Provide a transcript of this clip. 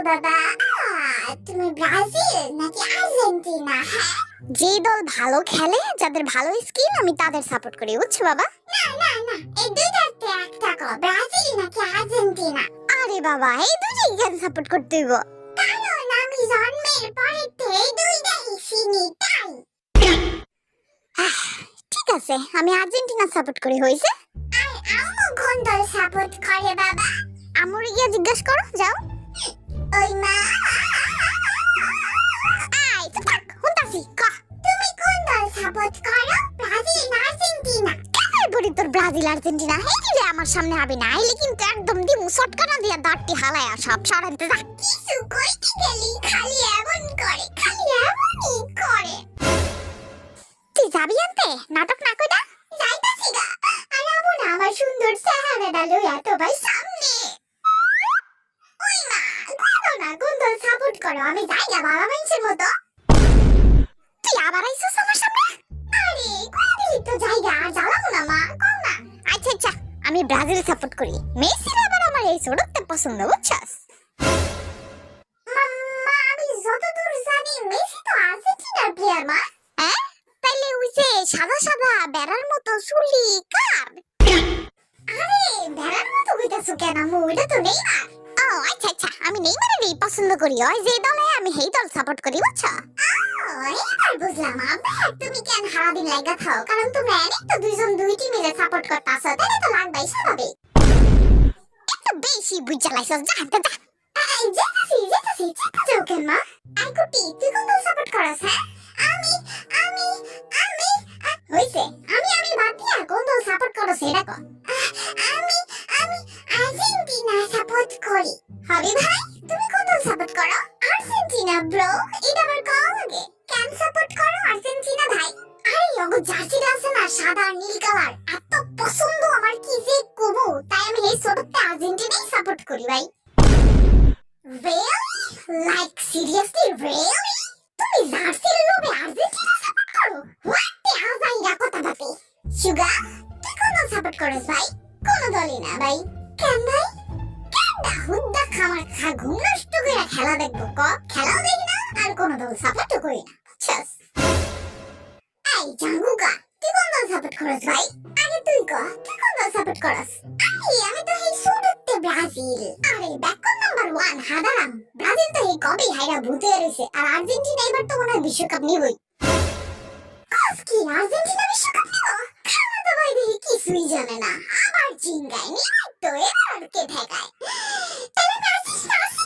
বাবা? তুমি ব্রাজিল নাকি আর্জেন্টিনা? হ্যাঁ, যে দল ভালো খেলে, যাদের ভালো স্কিল, আমি তাদের সাপোর্ট করি, বুঝছো বাবা? না না না, এই দুইটাতে একটা কো, ব্রাজিল নাকি আর্জেন্টিনা? আরে বাবা, এই দুটোই কেন সাপোর্ট করতে হইব? কারণ আমি জন্মের পরের থেকে এই দুইটাই চিনি, তাই। ঠিক আছে, আমি আর্জেন্টিনা সাপোর্ট করি, হইছে? আর আম্মু কোন দল সাপোর্ট করে বাবা? আমরে গিয়ে জিজ্ঞেস করো, যাও। ওই মা, আই চুপ থাক, হুনতাছি ক। তুমি কোন দল সাপোর্ট করো, ব্রাজিল না আর্জেন্টিনা? কেমন বলি তোর ব্রাজিল আর্জেন্টিনা হেইলে আমার সামনে হবে না, আইলে কিন্তু একদম দিমু শটকানা দিয়া দাঁতটি হালায়া সব সরাইতে যা। কিছু কইতে গেলি খালি এমন করে, খালি এমনই করে। তুই যাবি আনতে, নাটক না কইরা? যাইতাছি গা। আর আমু না আমার সুন্দর চেহারাটা লইয়া তো ভাই সামনে। ওই মা, বলো না কোন দল সাপোর্ট করো, আমি যাই গা বাবা মানুষের মতো। তুই আবার আইছিস আমার সামনে? আরে কইলি তো যাই গা, আর জ্বালাবো না মা, কও না। আচ্ছা আচ্ছা, আমি ব্রাজিল সাপোর্ট করি, মেসির আবার আমার এই ছোটতে পছন্দ, বুঝছস? মা, আমি যতদূর জানি মেসি তো আর্জেন্টিনার প্লেয়ার মা। হ্যাঁ, তাইলে ওই যে সাদা সাদা বেড়ার মতো চুলি কার? আরে ভেড়ার মতো কইতাছো কেন আম্মু, এটা তো নেইমার। ও আচ্ছা আচ্ছা, আমি নেইমারেরই পছন্দ করি, ওই যে দলে আমি সেই দল সাপোর্ট করি, বুঝছো? এবার বুঝলাম আব্বা, তুমি কেন সারাদিন লাগা থাও, কারণ তোমরা অনেক তো দুইজন দুইটি মিলে সাপোর্ট করতাছো, তাহলে তো লাগবাই স্বাভাবিক। একটু বেশি বুঝালাইছস, যা হাঁটতে যা। যেতাছি চেপা যাও কেন মা? আই কুটি, তুই কোন দল সাপোর্ট করস? হ্যাঁ, আমি আমি আমি হইছে, আমি বাদ দিয়া কোন দল সাপোর্ট করস এটা কো। আমি আমি আর্জেন্টিনা সাপোর্ট করি। হবি ভাই, তুমি কোন দল সাপোর্ট করো? আর্জেন্টিনা ব্রো, এটা আবার কও লাগে। কেন সাপোর্ট করো আর্জেন্টিনা ভাই? আরে ওগো জার্সিটা আছে না, সাদা আর নীল কালার, এত পছন্দ আমার, কি যে কবু, তাই আমি এই ছোটতে আর্জেন্টিনাই সাপোর্ট করি ভাই। Really? Like seriously, really? তুমি জার্সির লোভে আর্জেন্টিনা সাপোর্ট করো? What the hell জাইগা কথা বাতে? সুগা, তুই কোন দল সাপোর্ট করস ভাই? কোন দলই না ভাই। কেন ভাই? কেনটা হুদ্দা খামার খা ঘুম নষ্ট কইরা খেলা দেখবো ক? খেলাও দেখি না আর কোন দল সাপোর্টও করি না, বুঝছস? এই জাঙ্গুকা, তুই কোন দল সাপোর্ট করস ভাই? আগে তুই ক, তুই কোন দল সাপোর্ট করস? আরে আমি তো এই সুরতে ব্রাজিল। আরে ব্যাকন নাম্বার 1 হাদারাম, ব্রাজিল তো এই কবে হাইরা ভূতে রইছে, আর আর্জেন্টিনা এবার তো মনে হয় বিশ্বকাপ নিবই। কস কি আর্জেন্টিনা বিশ্বকাপ নিব? খাওয়া দাওয়াই দেখি কিছুই জানে না, আবার চিঙ্গাই নিবই তো, এবার কে ঠেকায়? তাহলে আমি আর্জেন্টিনা আছি